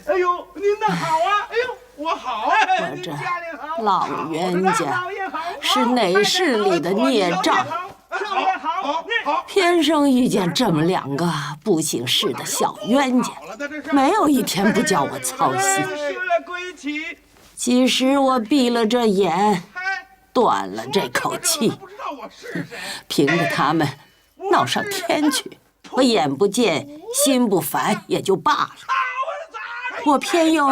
哎呦，您那好啊！哎呦，我好。我这老冤家是哪世里的孽障？偏生遇见这么两个不省事的小冤家，没有一天不叫我操心。即使我闭了这眼，断了这口气，凭着他们闹上天去，我眼不见心不烦也就罢了，我偏又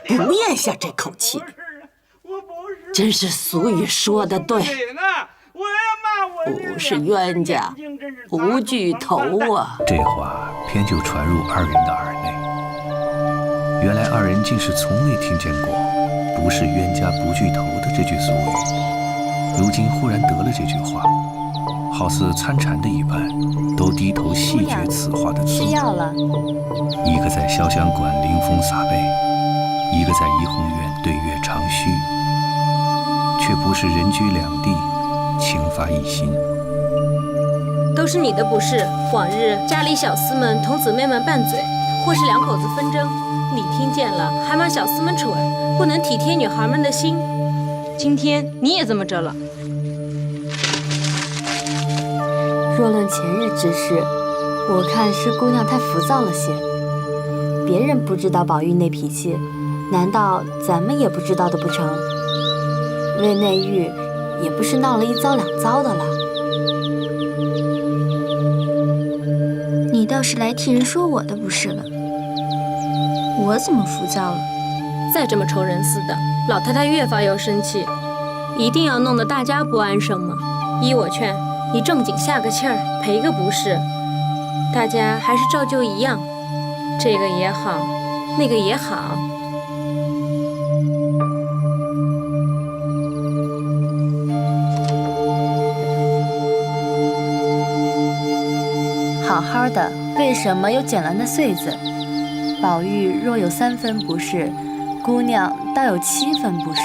不咽下这口气。真是俗语说得对，不是冤家不聚头啊。这话偏就传入二人的耳内。原来二人竟是从未听见过不是冤家不聚头的这句俗语，如今忽然得了这句话，好似参禅的一般，都低头细嚼此话的滋味。吃药了。一个在潇湘馆临风洒泪，一个在怡红院对月长吁，却不是人居两地，情发一心。都是你的不是，往日家里小厮们同姊妹们拌嘴，或是两口子纷争，你听见了还骂小厮们蠢，不能体贴女孩们的心。今天你也这么着了。若论前日之事，我看是姑娘太浮躁了些。别人不知道宝玉那脾气，难道咱们也不知道的不成？为内狱也不是闹了一遭两遭的了。你倒是来替人说我的不是了，我怎么浮躁了？再这么愁人似的，老太太越发要生气，一定要弄得大家不安生吗？依我劝，你正经下个气儿，赔个不是，大家还是照旧一样，这个也好，那个也好。好好的，为什么又捡了那穗子？宝玉若有3分不是，姑娘倒有7分不是。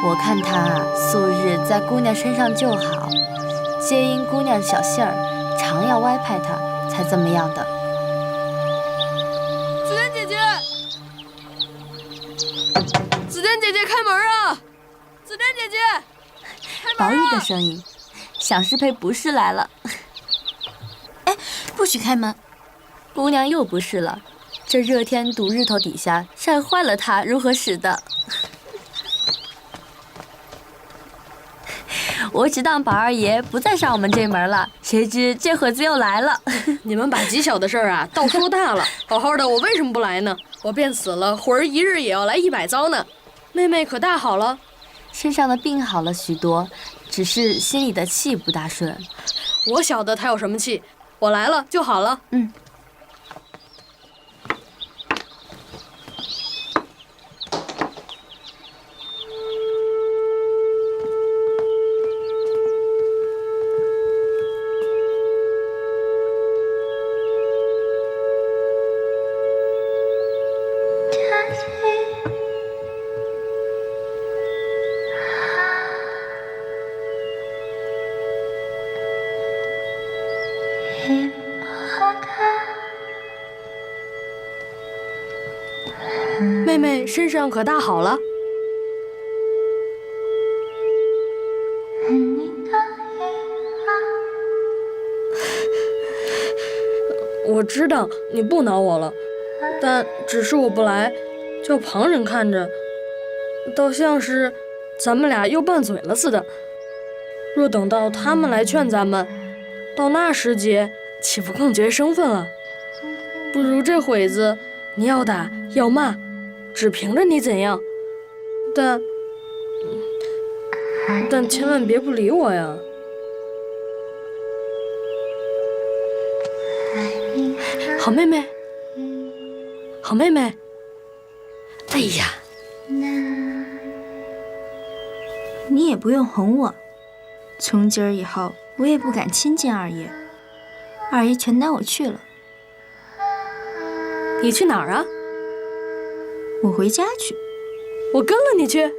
我看他素日在姑娘身上就好，皆因姑娘小性儿，常要歪派她，才这么样的。紫莲姐姐，紫莲姐姐开门啊！紫莲姐姐，开门啊！宝玉的声音，想是陪不是来了。哎，不许开门！姑娘又不是了，这热天堵日头底下，晒坏了她如何使的？我只当宝二爷不再上我们这门了，谁知这会子又来了。你们把极小的事儿啊，倒说大了。好好的，我为什么不来呢？我便死了，魂儿一日也要来100遭呢。妹妹可大好了？身上的病好了许多，只是心里的气不大顺。我晓得她有什么气，我来了就好了。嗯。妹妹身上可大好了？我知道你不恼我了，但只是我不来，叫旁人看着，倒像是咱们俩又拌嘴了似的。若等到他们来劝咱们，到那时节，岂不更觉生分了？不如这会子，你要打要骂，只凭着你怎样，但千万别不理我呀。好妹妹，好妹妹。哎呀，你也不用哄我，从今儿以后我也不敢亲近二爷，二爷全拿我去了。你去哪儿啊？我回家去。我跟了你去？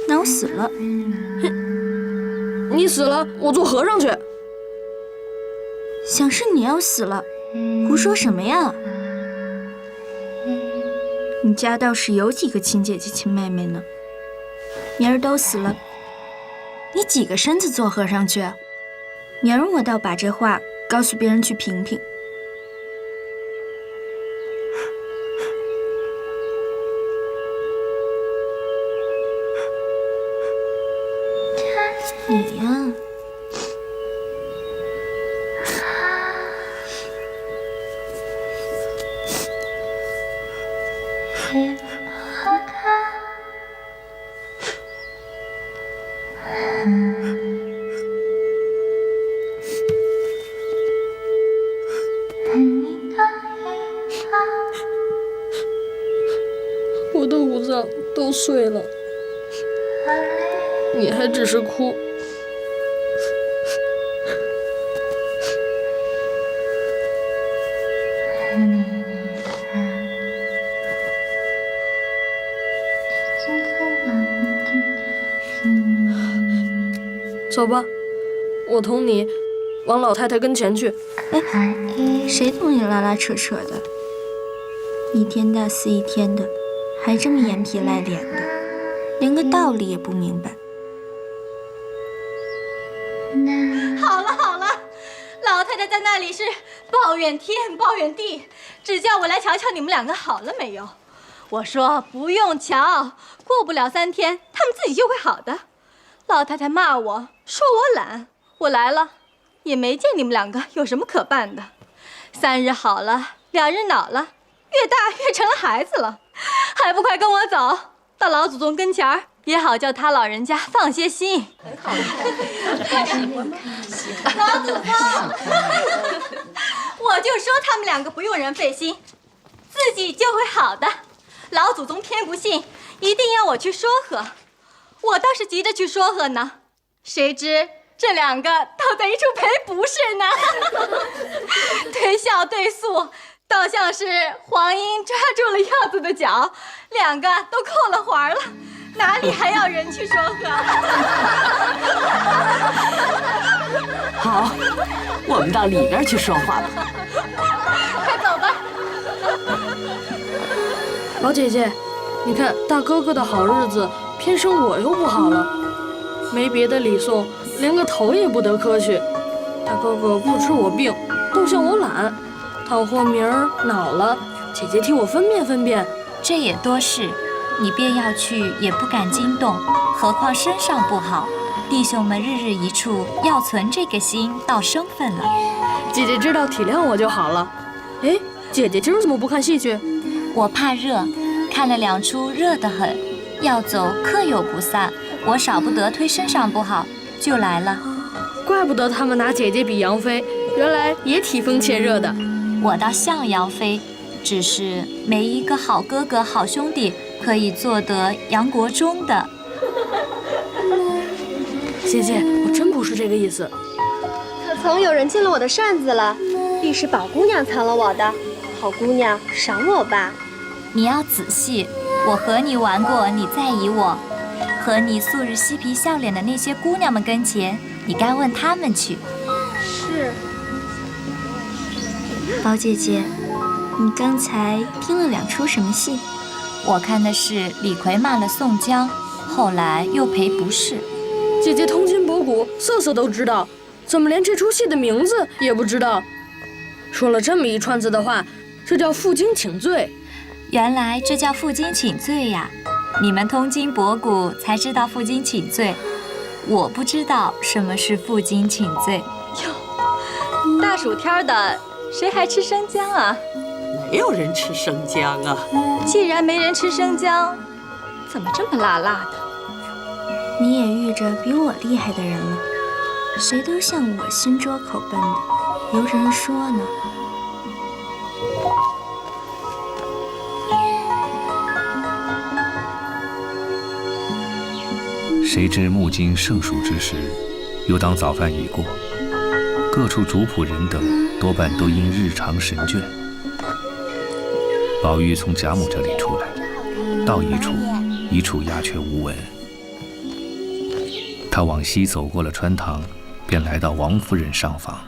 那我死了。你死了，我做和尚去。想是你要死了，胡说什么呀？你家倒是有几个亲姐姐亲妹妹呢？明儿都死了，你几个身子做和尚去？明儿我倒把这话告诉别人去评评。你呀，我的五脏都碎了，你还只是哭。走吧，我同你往老太太跟前去。哎，谁同你拉拉扯扯的？一天大肆一天的，还这么眼皮赖脸的，连个道理也不明白。好了好了，老太太在那里是抱怨天抱怨地，只叫我来瞧瞧你们两个好了没有。我说不用瞧，过不了3天，他们自己就会好的。老太太骂我说我懒，我来了也没见你们两个有什么可办的。3日好了，2日恼了，越大越成了孩子了，还不快跟我走到老祖宗跟前儿，也好叫他老人家放些心。老祖宗，我就说他们两个不用人费心，自己就会好的。老祖宗偏不信，一定要我去说和。我倒是急着去说和呢，谁知这两个倒在一处赔不是呢。对笑对诉，倒像是黄莺抓住了鹞子的脚，两个都扣了环了，哪里还要人去说和？好，我们到里边去说话吧。快走吧。老姐姐，你看大哥哥的好日子，偏生我又不好了，没别的礼送，连个头也不得磕去。大哥哥不吃我病，都嫌我懒，倘或明儿恼了，姐姐替我分辨分辨。这也多事，你便要去也不敢惊动，何况身上不好。弟兄们日日一处，要存这个心，倒生分了。姐姐知道体谅我就好了。哎，姐姐今儿怎么不看戏去？我怕热，看了2出热得很，要走客又不散，我少不得推身上不好，就来了。怪不得他们拿姐姐比杨妃，原来也体风怯热的。我倒像杨妃，只是没一个好哥哥好兄弟可以做得杨国忠的。姐姐，我真不是这个意思。可曾有人进了我的扇子了？必是宝姑娘藏了我的，好姑娘赏我吧。你要仔细，我和你玩过，你在意我；和你素日嬉皮笑脸的那些姑娘们跟前，你该问她们去。是。宝姐姐，你刚才听了2出什么戏？我看的是李逵骂了宋江，后来又赔不是。姐姐通今博古，色色都知道，怎么连这出戏的名字也不知道？说了这么一串子的话，这叫负荆请罪。原来这叫负荆请罪呀！你们通今博古才知道负荆请罪，我不知道什么是负荆请罪。哟，大暑天的，谁还吃生姜啊？没有人吃生姜啊。既然没人吃生姜，怎么这么辣辣的？你也遇着比我厉害的人了，谁都像我心拙口笨的，由人说呢。谁知木经盛暑之时，又当早饭已过，各处主仆人等多半都因日长神倦。宝玉从贾母这里出来，到一处鸦雀无闻。他往西走过了穿堂，便来到王夫人上房。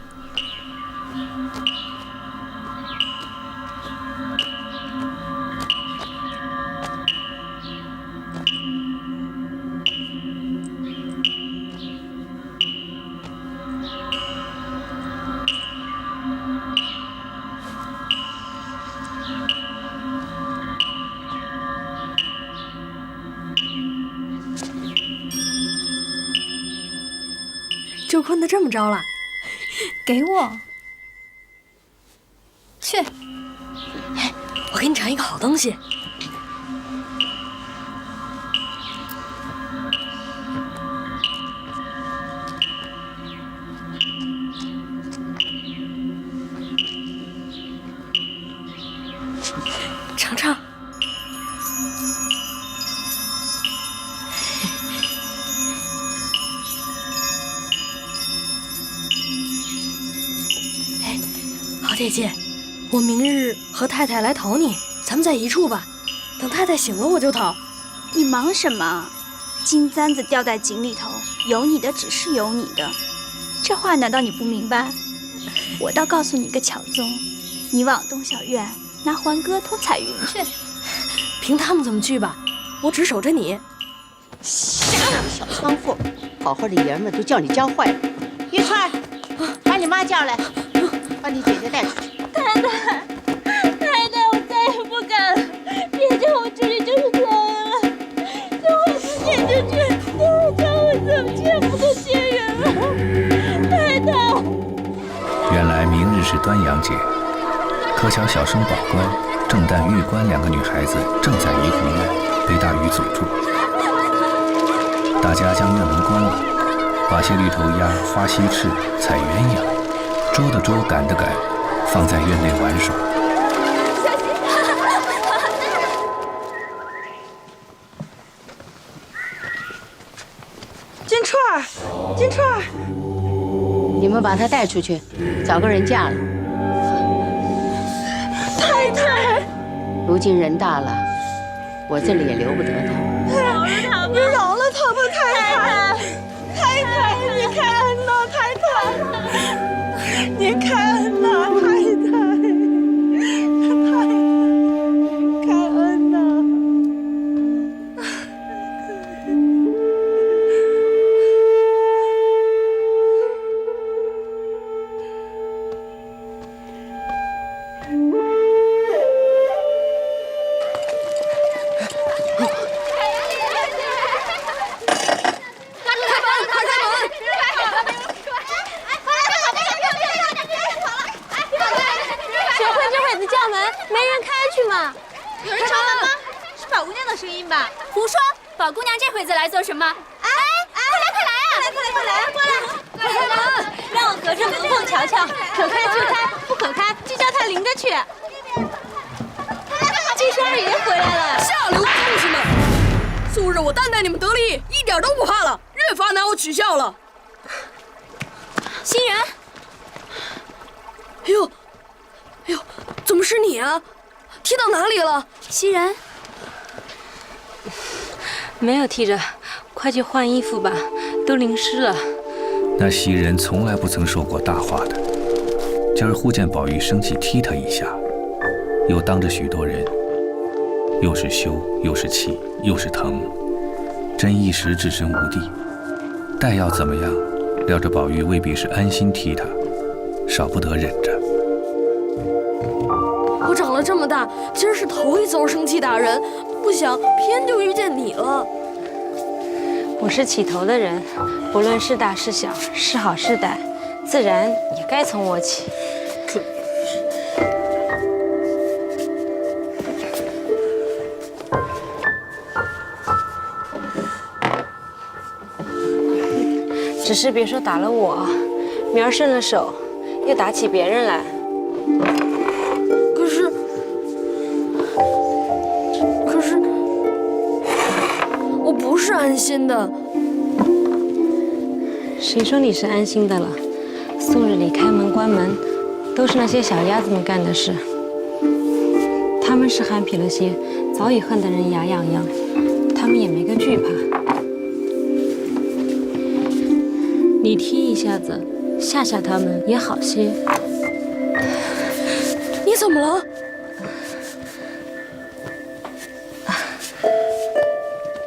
就困得这么着了？给我。去。哎，我给你尝一个好东西。尝尝。哎，好姐姐，我明日和太太来讨你，咱们在一处吧。等太太醒了我就讨。你忙什么？金簪子掉在井里头，有你的只是有你的，这话难道你不明白？我倒告诉你个巧宗，你往东小院拿环哥偷彩云去。凭他们怎么去吧，我只守着你。瞎个小娼妇，好好的爷们都叫你教坏了。玉川，把你妈叫来，把你姐姐带出去。太太，我再也不敢了，别叫我出去就是天恩了，叫我自己出去，叫我怎么见不得见人了？太太。原来明日是端阳节，可巧小生保官、正旦玉官两个女孩子正在怡红院被大雨阻住，大家将院门关了，把些绿头鸭、花溪翅、彩鸳鸯，捉的捉，赶的赶，放在院内玩耍。金钏，金钏，你们把她带出去，找个人嫁了。太太，如今人大了，我这里也留不得她。饶了他吧，太太，你开恩呐，太太，你开恩呐，太太，开恩呐。有人敲门吗？是宝姑娘的声音吧？胡说！宝姑娘这会子来做什么？快来，过来！让我隔着门缝瞧瞧，可开就开，不可开就叫他领着去。金双二爷回来了！下流东西们！素日我担待你们得力，一点都不怕了，越发拿我取笑了。欣然，哎呦，怎么是你啊？踢到哪里了？欣然，没有踢着，快去换衣服吧，都淋湿了。那袭人从来不曾说过大话的，今儿忽见宝玉生气踢他一下，又当着许多人，又是羞，又是气，又是疼，真一时置身无地。待要怎么样，料着宝玉未必是安心踢他，少不得忍着。我长了这么大，今儿是头一遭生气打人，不想偏就遇见你了。我是起头的人，不论是大是小，是好是歹，自然也该从我起。只是别说打了我，明儿伸了手，又打起别人来。可是，我不是安心的。谁说你是安心的了？素日里开门关门，都是那些小鸭子们干的事。他们是憨皮了些，早已恨得人牙痒痒，他们也没个惧怕。你踢一下子，吓吓他们也好些。你怎么了？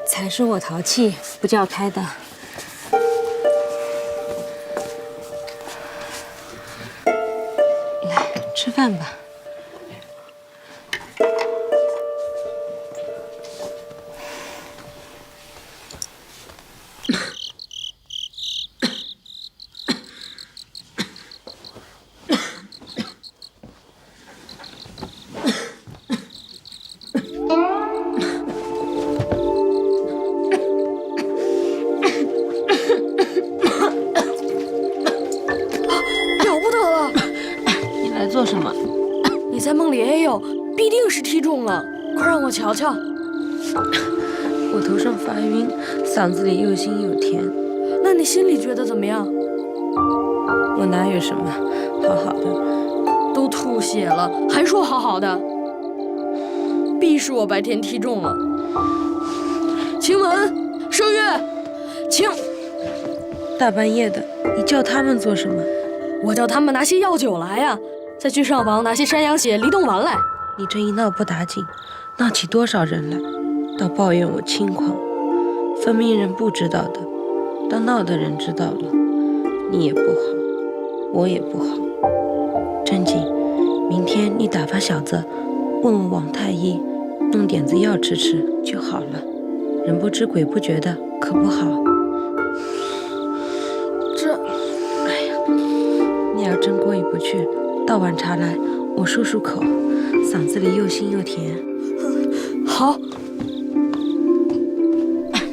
才说我淘气，不叫开的。来，吃饭吧。是踢中了，快让我瞧瞧。我头上发晕，嗓子里又腥又甜。那你心里觉得怎么样？我哪有什么，好好的。都吐血了，还说好好的？必是我白天踢中了。晴雯、麝月，请。大半夜的，你叫他们做什么？我叫他们拿些药酒来呀，再去上房拿些山羊血、梨冻丸来。你这一闹不打紧，闹起多少人来，倒抱怨我轻狂。分明人不知道的，当闹的人知道了，你也不好，我也不好。正经，明天你打发小子问问王太医，弄点子药吃吃就好了。人不知鬼不觉的，可不好。哎呀，你要真过意不去，倒碗茶来，我漱漱口，嗓子里又腥又甜。好。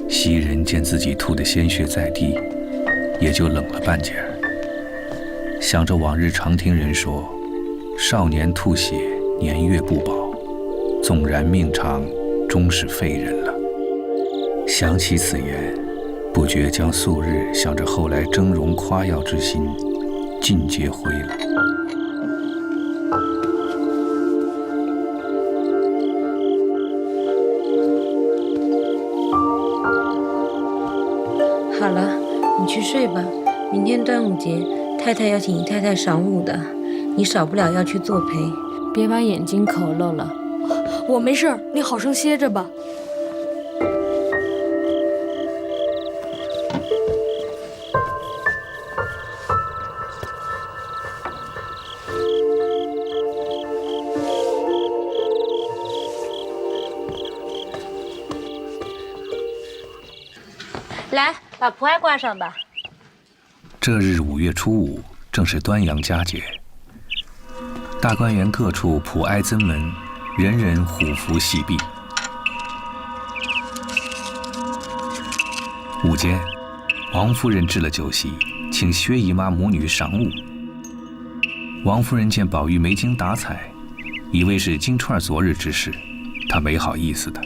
袭人见自己吐的鲜血在地，也就冷了半截儿。想着往日常听人说，少年吐血，年月不保，纵然命长，终是废人了。想起此言，不觉将素日想着后来峥嵘夸耀之心尽皆灰了。好了，你去睡吧。明天端午节，太太要请姨太太赏舞的，你少不了要去作陪。别把眼睛抠漏了。我没事，你好生歇着吧。来，把蒲艾挂上吧。这日5月初5，正是端阳佳节。大观园各处蒲哀增门，人人虎符喜毕。午间，王夫人置了酒席，请薛姨妈母女赏舞。王夫人见宝玉没精打采，以为是金钏昨日之事，她没好意思的。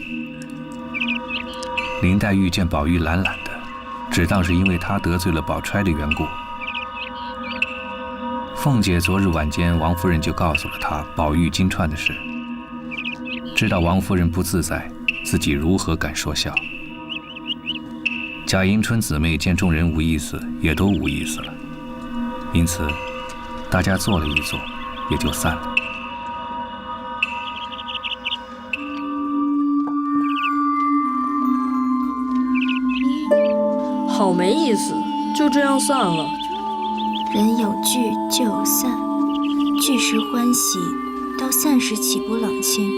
林黛玉见宝玉懒懒的，只当是因为他得罪了宝钏的缘故。凤姐昨日晚间，王夫人就告诉了她宝玉金钏的事。知道王夫人不自在，自己如何敢说笑？贾迎春姊妹见众人无意思，也都无意思了，因此大家坐了一坐，也就散了。好没意思，就这样散了。人有聚就有散，聚时欢喜，到散时岂不冷清？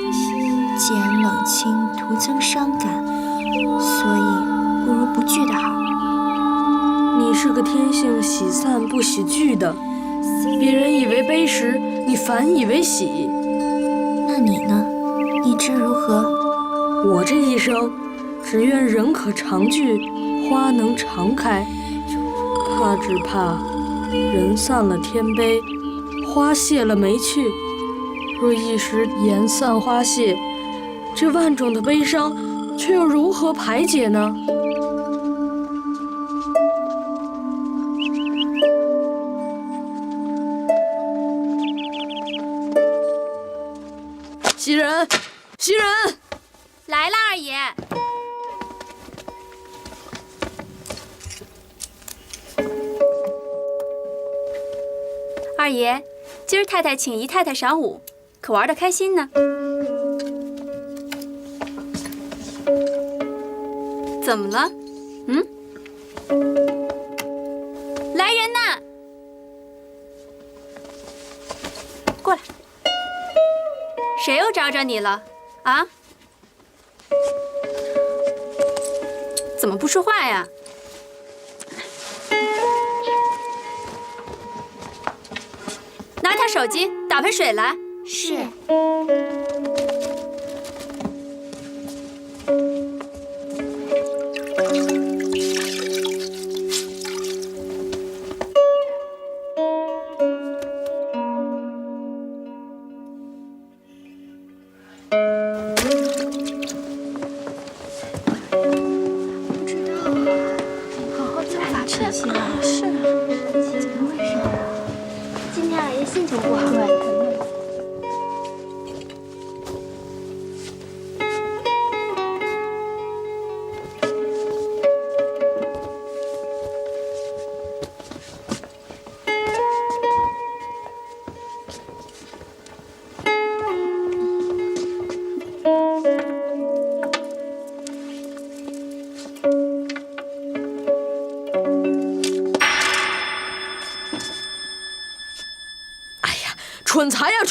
既然冷清，徒增伤感，所以不如不聚的好。你是个天性喜散不喜聚的，别人以为悲时，你反以为喜。那你呢？你知如何？我这一生，只愿人可常聚，花能常开。只怕人散了天悲，花谢了没趣。若一时言散花谢，这万种的悲伤，却又如何排解呢？袭人，袭人，来啦，二爷。二爷，今儿太太请姨太太赏舞，可玩得开心呢？怎么了？来人呐！过来。谁又招着你了？啊？怎么不说话呀？拿条手机，打盆水来。是。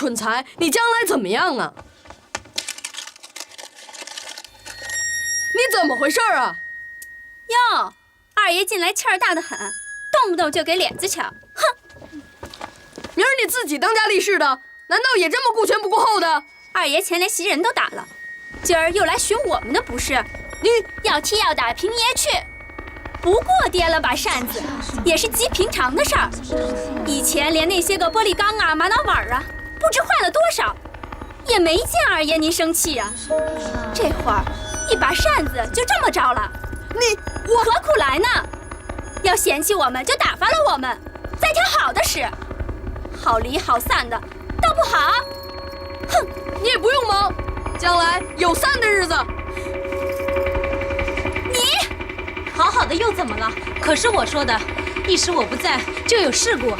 蠢材，你将来怎么样啊？你怎么回事啊？哟，二爷近来气儿大得很，动不动就给脸子瞧。哼！明儿你自己当家立室的，难道也这么顾前不顾后的？二爷前连袭人都打了，今儿又来寻我们的不是？你要踢要打，凭爷去。不过跌了把扇子，也是极平常的事儿。以前连那些个玻璃缸啊、玛瑙碗啊，不知坏了多少，也没见二爷您生气啊。这会儿一把扇子就这么着了，我何苦来呢？要嫌弃我们就打发了我们，再挑好的使，好离好散的，倒不好。哼，你也不用忙，将来有散的日子。好好的又怎么了？可是我说的，一时我不在就有事故。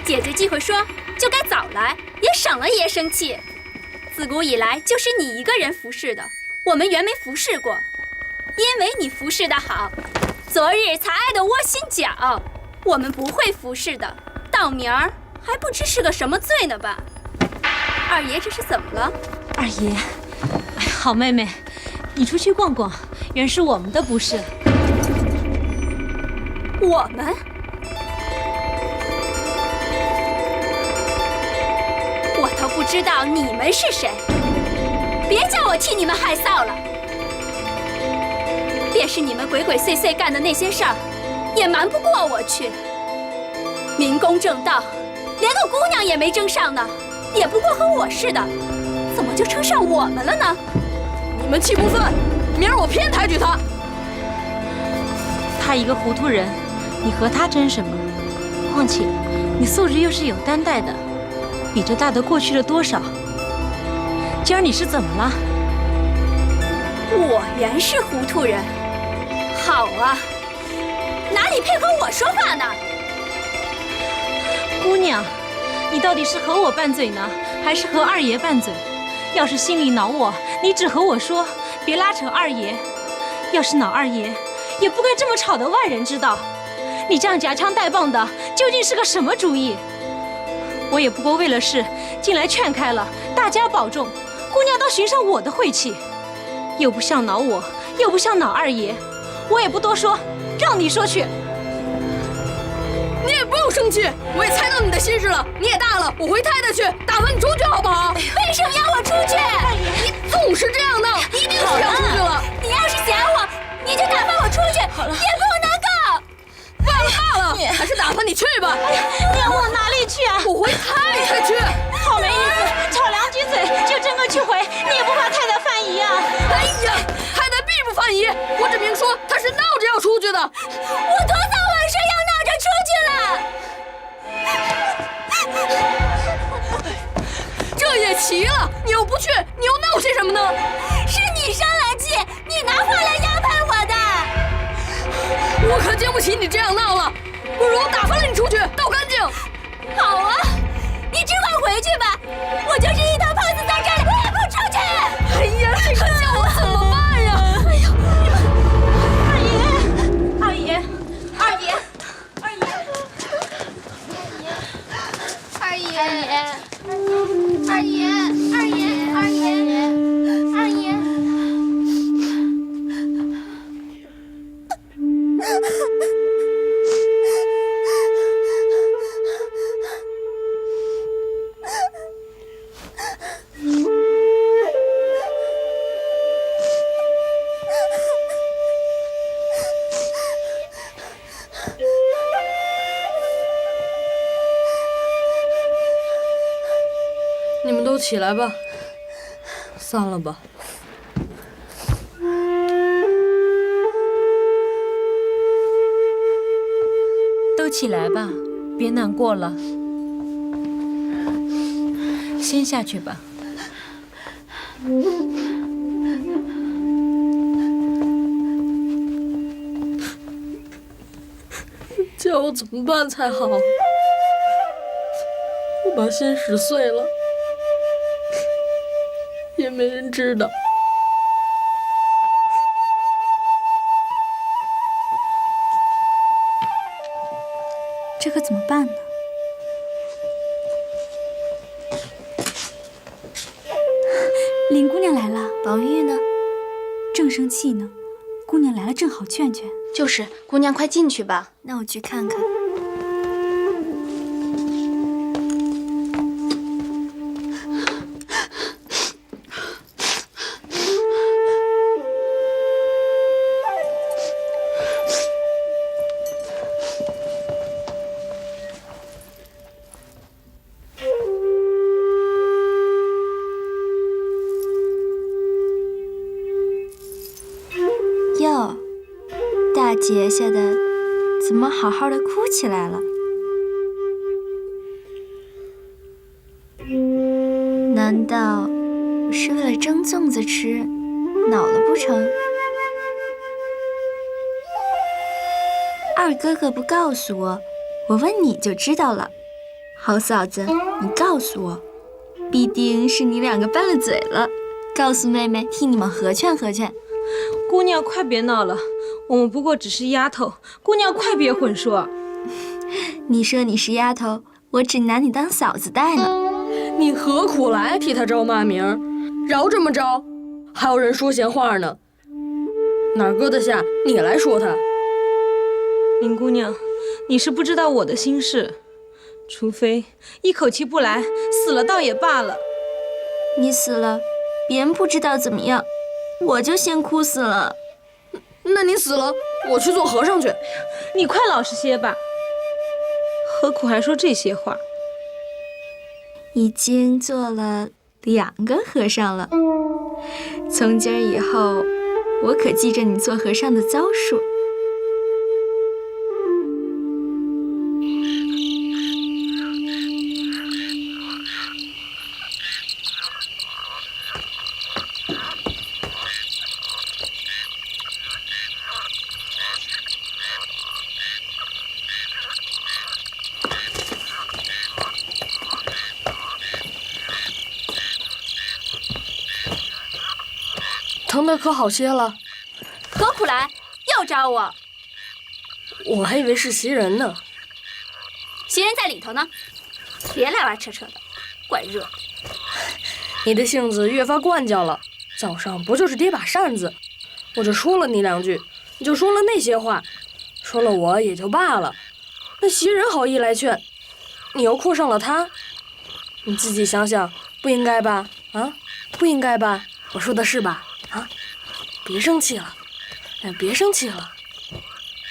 姐姐忌讳说，就该早来，也省了爷生气。自古以来就是你一个人服侍的，我们原没服侍过，因为你服侍的好，昨日才挨得窝心脚。我们不会服侍的，到明儿还不知是个什么罪呢吧？二爷这是怎么了？二爷，哎，好妹妹，你出去逛逛，原是我们的不是。我们？我都不知道你们是谁，别叫我替你们害臊了。便是你们鬼鬼祟祟干的那些事儿，也瞒不过我去。明公正道，连个姑娘也没争上呢，也不过和我似的，怎么就称上我们了呢？你们气不愤，明儿我偏抬举他。他一个糊涂人，你和他争什么？况且你素质又是有担待的，比这大德过去了多少？今儿你是怎么了？我原是糊涂人，好啊，哪里配和我说话呢？姑娘，你到底是和我拌嘴呢，还是和二爷拌嘴？要是心里恼我，你只和我说，别拉扯二爷；要是恼二爷，也不该这么吵得外人知道。你这样夹枪带棒的，究竟是个什么主意？我也不过为了事进来劝开了，大家保重。姑娘倒寻上我的晦气，又不像恼我，又不像恼二爷，我也不多说，让你说去。你也不用生气，我也猜到你的心事了。你也大了，我回太太去，打发你出去好不好？为什么要我出去？你总是这样闹，一定是要出去了。你要是嫌我，你就打发我出去，也不能够。罢了，还是打发你去吧。你要往哪里去啊？我回太太去。好没意思，吵两句嘴就争个去回，你也不怕太太犯疑啊？哎呀，太太必不犯疑，我只明说她是闹着要出去的。我多早晚上要闹着出去了？这也奇了，你又不去，你又闹些什么呢？是你生了气，你拿话来压迫我的。我可经不起你这样闹了，不如打发了你出去，倒干净。好啊，你只管回去吧，我就是一头泡死在这里，我也不出去。哎呀，这可叫我怎么办呀？哎呀，二爷，二爷，二爷，二爷，二爷，二爷，二爷，二爷。你们都起来吧，散了吧。都起来吧，别难过了。先下去吧。叫我怎么办才好？我把心使碎了，也没人知道。这可怎么办呢？林姑娘来了，宝玉呢？正生气呢。姑娘来了，正好劝劝。就是，姑娘快进去吧。那我去看看。哟，大节下的，怎么好好的哭起来了？难道是为了蒸粽子吃，恼了不成？二哥哥不告诉我，我问你就知道了。好嫂子，你告诉我，必定是你两个拌了嘴了。告诉妹妹，替你们合劝合劝。姑娘，快别闹了，我们不过只是丫头，姑娘快别混说。你说你是丫头，我只拿你当嫂子待呢。你何苦来替他招骂名？饶这么招，还有人说闲话呢。哪搁得下你来说他？林姑娘，你是不知道我的心事，除非一口气不来，死了倒也罢了。你死了，别人不知道怎么样，我就先哭死了。那你死了，我去做和尚去。你快老实些吧，何苦还说这些话？已经做了2个和尚了，从今儿以后，我可记着你做和尚的遭数。疼的可好些了？何苦来？又找我？我还以为是袭人呢。袭人在里头呢，别来拉扯扯的，怪热。你的性子越发惯教了。早上不就是跌把扇子，我就说了你2句，你就说了那些话，说了我也就罢了。那袭人好意来劝，你又扩上了她，你自己想想，不应该吧？啊，不应该吧？我说的是吧？啊，别生气了，别生气了，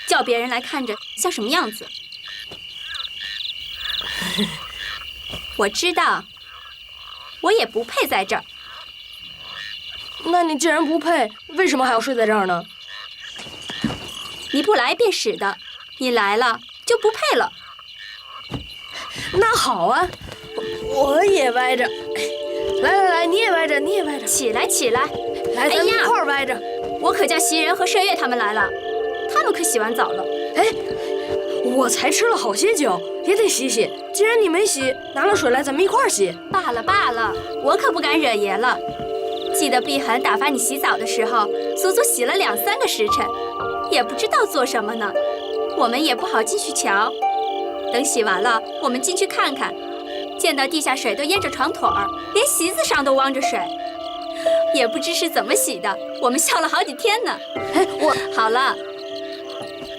叫别人来看着像什么样子？我知道，我也不配在这儿。那你既然不配，为什么还要睡在这儿呢？你不来便使的，你来了就不配了。那好啊，我也歪着。来，你也歪着，你也歪着。起来，起来。来，咱们一块儿歪着。我可叫袭人和麝月他们来了，他们可洗完澡了。哎，我才吃了好些酒，也得洗洗。既然你没洗，拿了水来，咱们一块儿洗。罢了罢了，我可不敢惹爷了。记得碧痕打发你洗澡的时候，足足洗了2、3个时辰，也不知道做什么呢。我们也不好进去瞧。等洗完了，我们进去看看，见到地下水都淹着床腿儿，连席子上都汪着水。也不知是怎么洗的，我们笑了好几天呢。好了，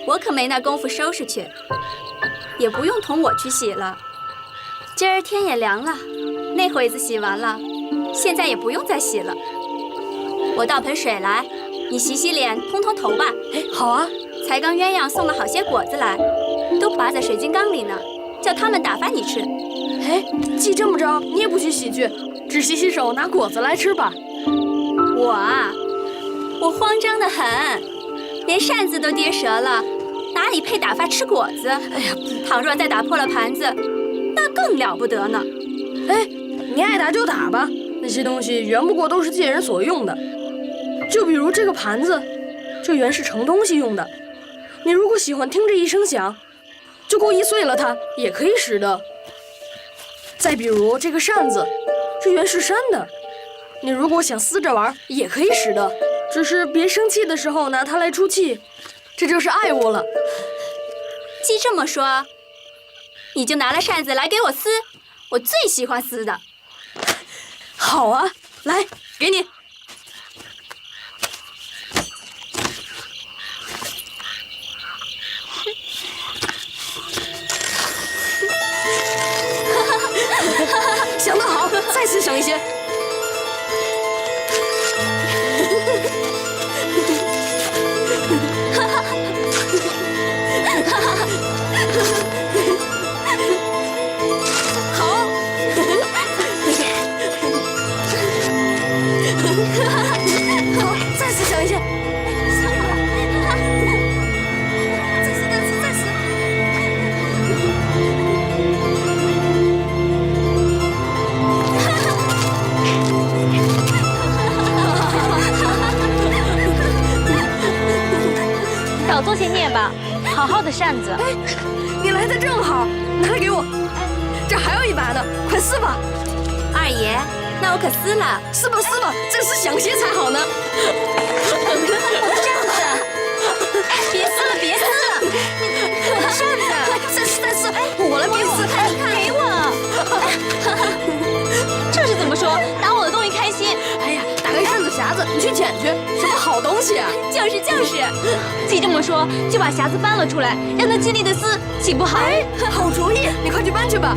我可没那功夫收拾去，也不用同我去洗了。今儿天也凉了，那会子洗完了，现在也不用再洗了。我倒盆水来，你洗洗脸，通通头吧。好啊。才刚鸳鸯送了好些果子来，都拔在水晶缸里呢，叫他们打发你吃。既这么着，你也不去洗去，只洗洗手，拿果子来吃吧。我慌张得很，连扇子都跌折了，哪里配打发吃果子？倘若再打破了盘子，那更了不得呢。你爱打就打吧，那些东西原不过都是借人所用的。就比如这个盘子，这原是盛东西用的。你如果喜欢听这一声响，就故意碎了它，也可以使的。再比如这个扇子，这原是扇的，你如果想撕着玩，也可以使的。只是别生气的时候拿它来出气，这就是爱我了。既这么说，你就拿了扇子来给我撕，我最喜欢撕的。好啊，来，给你。想得好，再次想一些。好，好，再次想一些。再次。少做些孽吧，好好的扇子。哎，你来的正好，拿来给我。这还有一把呢，快撕吧。二爷，那我可撕了。撕吧，这是想些才好呢。扇子，别撕了，扇子，再撕，我来帮你撕。给我。这是怎么说？拿我的东西开心？哎呀，打开扇子匣子，你去捡去，什么好东西啊？就是，既这么说，就把匣子搬了出来，让他尽力的撕，岂不好？哎，好主意，你快去搬去吧。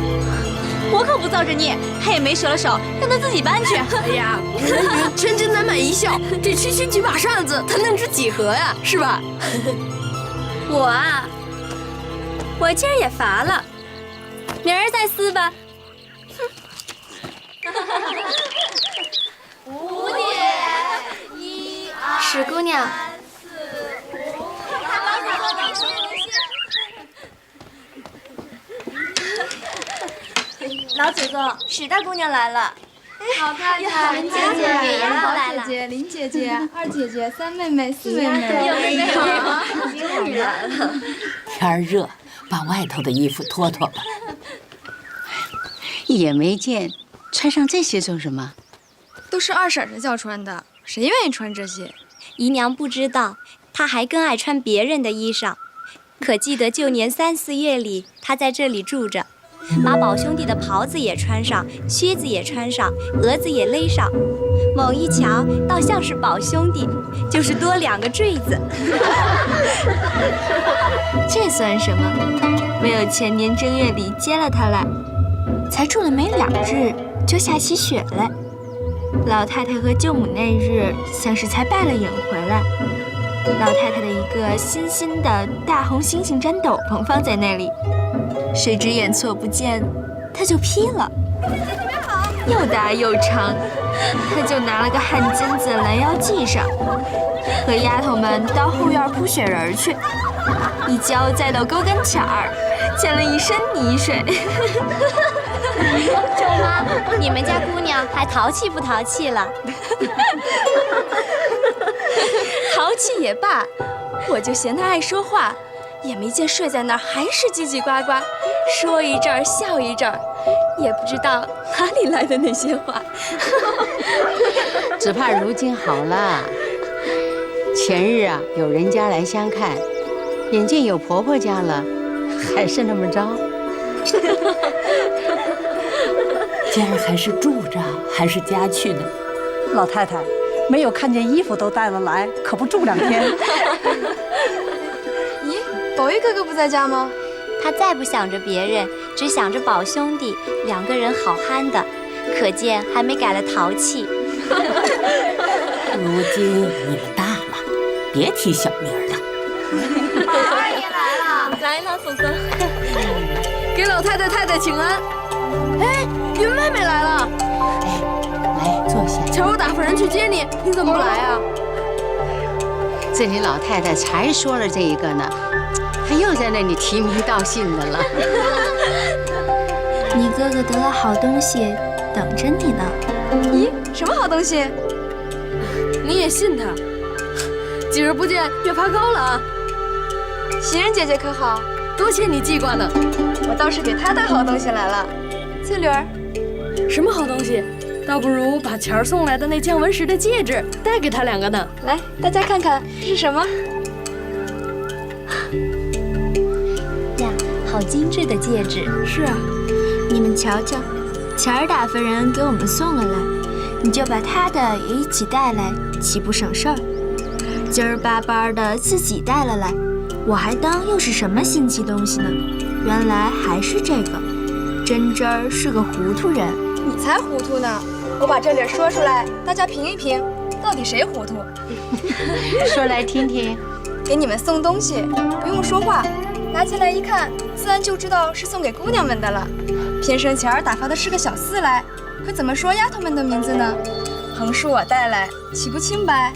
我可不造这孽，他也没折了手，让他自己搬去。哎呀，人云真真难买一笑，这区区几把扇子，他能值几何呀？是吧？我啊，我今儿也乏了，明儿再撕吧。5点，1、2、史姑娘。老祖宗，史大姑娘来了。老太太、林姐姐、好姐姐、林姐姐、二姐姐、三妹妹、四妹妹，有没有？终于来了。天热，把外头的衣服脱脱吧。也没见，穿上这些做什么？都是二婶婶叫穿的，谁愿意穿这些？姨娘不知道，她还更爱穿别人的衣裳。可记得旧年3、4月里，她在这里住着，把宝兄弟的袍子也穿上，靴子也穿上，蛾子也勒上。猛一瞧，倒像是宝兄弟，就是多2个坠子。这算什么？唯有前年正月里接了他来，才住了没2日，就下起雪来。老太太和舅母那日像是才拜了影回来，老太太的一个新的大红猩猩毡斗篷放在那里，谁知眼错不见，她就披了，又大又长，她就拿了个汗巾子拦腰系上，和丫头们到后院铺雪人去，一跤栽到沟跟前儿，溅了一身泥水。舅妈，你们家姑娘还淘气不淘气了？淘气也罢，我就嫌她爱说话，也没见睡在那儿还是叽叽呱呱，说一阵儿笑一阵儿，也不知道哪里来的那些话。只怕如今好了。前日啊，有人家来相看，眼见有婆婆家了，还是那么着。今儿还是住着，还是家去呢？老太太，没有看见衣服都带了来，可不住2天。咦，宝玉哥哥不在家吗？他再不想着别人，只想着宝兄弟，2个人好憨的，可见还没改了淘气。如今你们大了，别提小名了。二爷来了，来了，嫂嫂。给老太太请安。哎，云妹妹来了。哎，来坐下。瞧我打发人去接你，你怎么不来啊？这里老太太才说了这一个呢，她又在那里提名道姓的了。你哥哥得了好东西，等着你呢。咦，什么好东西？你也信他？几日不见，越爬高了啊！袭人姐姐可好？多欠你记挂呢。我倒是给她带好东西来了。翠缕儿，什么好东西？倒不如把钱儿送来的那降文石的戒指带给他2个呢。来，大家看看这是什么？呀，好精致的戒指。是啊，你们瞧瞧，钱儿打发人给我们送了来，你就把他的也一起带来，岂不省事儿？今儿巴巴的自己带了来，我还当又是什么新奇东西呢？原来还是这个。真真儿是个糊涂人。你才糊涂呢！我把这理儿说出来，大家评一评，到底谁糊涂？说来听听。给你们送东西，不用说话，拿起来一看，自然就知道是送给姑娘们的了。偏生前儿打发的是个小厮来，可怎么说丫头们的名字呢？横竖我带来，岂不清白？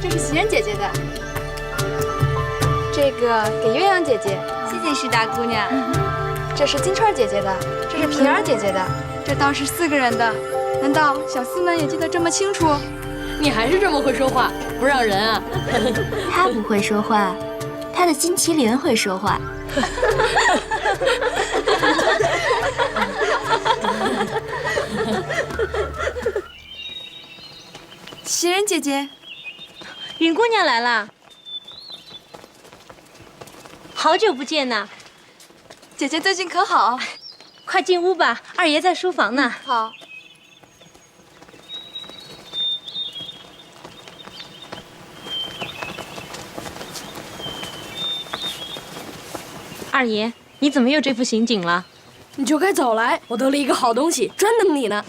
这是袭人姐姐的，这个给鸳鸯姐姐，谢谢是大姑娘。这是金钏姐姐的，这是平儿姐姐的，这倒是4个人的。难道小厮们也记得这么清楚？你还是这么会说话，不让人啊？他不会说话，他的金麒麟会说话。袭人姐姐，云姑娘来了，好久不见呐！姐姐最近可好？快进屋吧，二爷在书房呢。好。二爷，你怎么又这副刑警了？你就该早来，我得了一个好东西，专等你呢。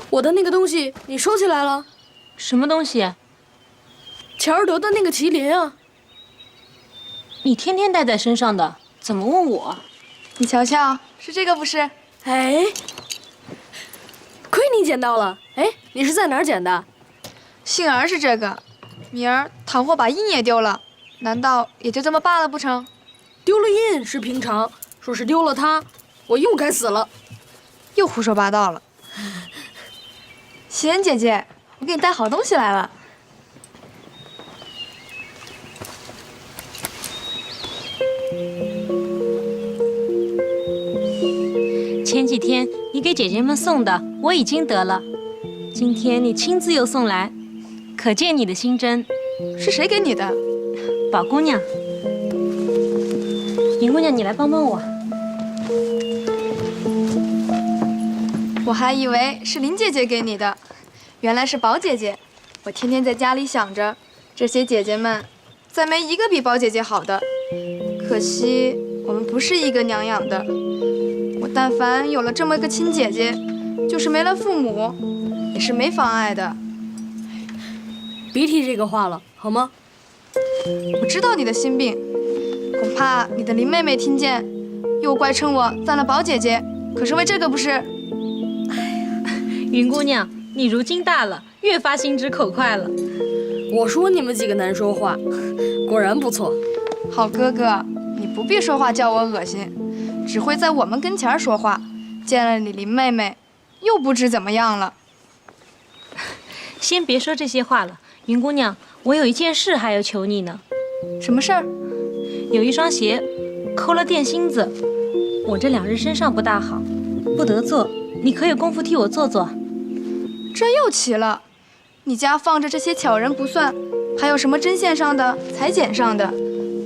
我的那个东西你收起来了？什么东西？乔尔德的那个麒麟啊。你天天带在身上的，怎么问我？你瞧瞧，是这个不是？哎，亏你捡到了。哎，你是在哪儿捡的？幸而是这个，明儿倘或把印也丢了，难道也就这么罢了不成？丢了印是平常，说是丢了它，我又该死了。又胡说八道了。袭人姐姐，我给你带好东西来了。前几天你给姐姐们送的，我已经得了。今天你亲自又送来，可见你的心真。是谁给你的？宝姑娘。云姑娘，你来帮帮我。我还以为是林姐姐给你的，原来是宝姐姐。我天天在家里想着，这些姐姐们，再没一个比宝姐姐好的。可惜我们不是一个娘养的。我但凡有了这么个亲姐姐，就是没了父母，也是没妨碍的。别提这个话了，好吗？我知道你的心病，恐怕你的林妹妹听见，又怪称我赞了宝姐姐，可是为这个不是？云姑娘，你如今大了，越发心直口快了。我说你们几个难说话，果然不错。好哥哥，你不必说话叫我恶心，只会在我们跟前说话。见了你林妹妹，又不知怎么样了。先别说这些话了，云姑娘，我有一件事还要求你呢。什么事儿？有一双鞋抠了电芯子，我这2日身上不大好，不得做，你可有功夫替我做做？这又奇了，你家放着这些巧人不算，还有什么针线上的、裁剪上的，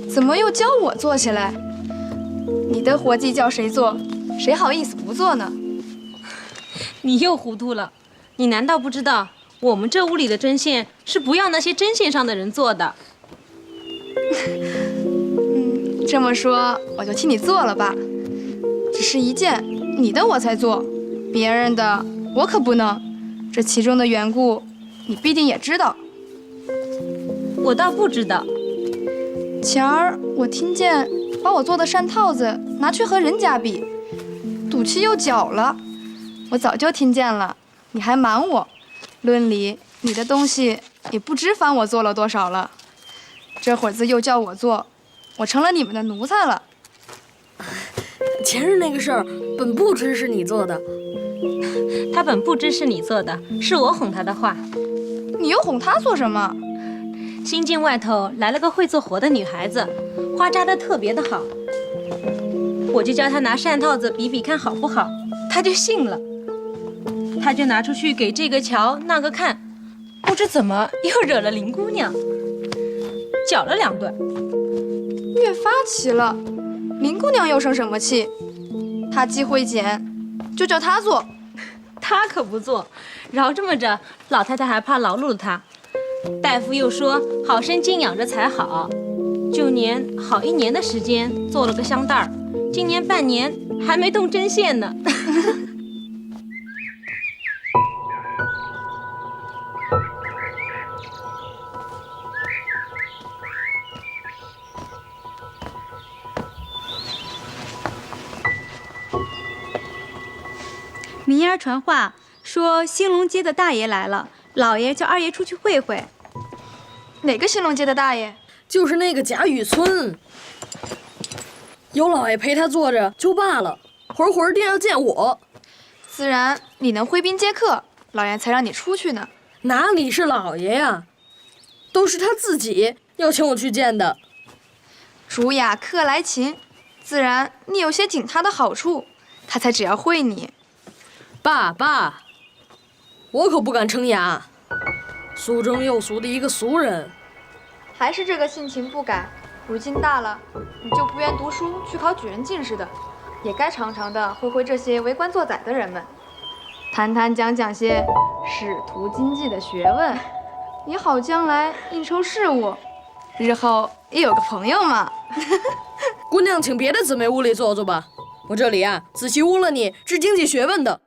怎么又教我做起来？你的活计叫谁做，谁好意思不做呢？你又糊涂了，你难道不知道我们这屋里的针线是不要那些针线上的人做的？这么说我就替你做了吧。只是一件你的我才做，别人的我可不能。这其中的缘故，你必定也知道。我倒不知道。前儿我听见把我做的扇套子拿去和人家比，赌气又搅了。我早就听见了，你还瞒我。论理，你的东西也不知翻我做了多少了。这会子又叫我做，我成了你们的奴才了。前日那个事儿，本不知是你做的。他本不知是你做的，是我哄他的话。你又哄他做什么？新境外头来了个会做活的女孩子，花扎得特别的好。我就教他拿扇套子比比看好不好，他就信了。他就拿出去给这个瞧那个看，不知怎么又惹了林姑娘，搅了2顿。越发奇了，林姑娘又生什么气？她既会剪，就叫她做。她可不做，饶这么着，老太太还怕劳碌了她。大夫又说好生静养着才好，就连好1年的时间做了个香袋儿，今年半年还没动针线呢。民言传话说兴隆街的大爷来了，老爷叫二爷出去会会。哪个兴隆街的大爷？就是那个贾雨村。有老爷陪他坐着就罢了，会儿定要见我。自然你能挥兵接客，老爷才让你出去呢。哪里是老爷呀，都是他自己要请我去见的。主雅客来勤，自然你有些顶他的好处，他才只要会你。爸，我可不敢称牙，俗中又俗的一个俗人。还是这个性情不改，如今大了，你就不愿读书去考举人进士的，也该常常的会这些为官作宰的人们，谈讲些仕途经济的学问，也好将来应酬事务，日后也有个朋友嘛。姑娘，请别的姊妹屋里坐坐吧，我这里仔细污了你治经济学问的。